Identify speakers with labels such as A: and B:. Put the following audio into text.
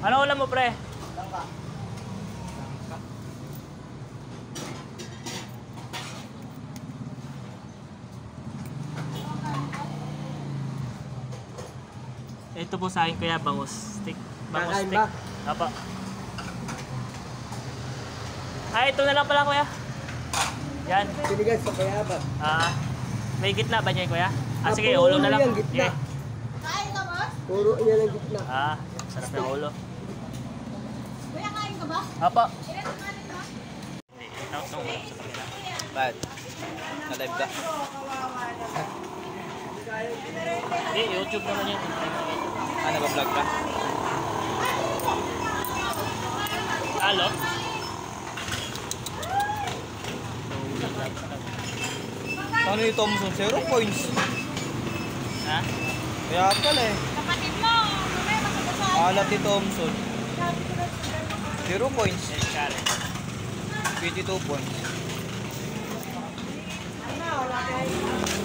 A: Ano ulam mo, pre?
B: Langka.
A: Ito po sa akin kuya, bangus stick. Bangus
B: Kakain
A: stick.
B: ba?
A: Apa. Ay, ito na lang pala kuya. Yan.
B: Sinigang sa bayaba.
A: May gitna ba niya kuya? Sige,
B: puro
A: ulo na lang.
B: yan, gitna.
A: Yeah.
C: Kain ka ba?
B: Puro yan ang gitna.
A: Sarap ng ulo.
C: Kuya, kain ka ba?
A: Apa.
C: Ilan ang kanin mo?
A: Hindi, out nung ulam sa kanila.
D: Bad. Na-live ka?
A: Hindi, YouTube naman yun.
D: Ano ba vlog ka?
A: Halo?
D: Ano yung Thompson? 0 points.
A: Ha?
D: Kaya pala eh.
C: Kapatid mo, mamaya masagasaan.
D: Alat ni Thompson. 0 points.
A: Challenge.
D: 22 points.
C: Ano, wala kayo.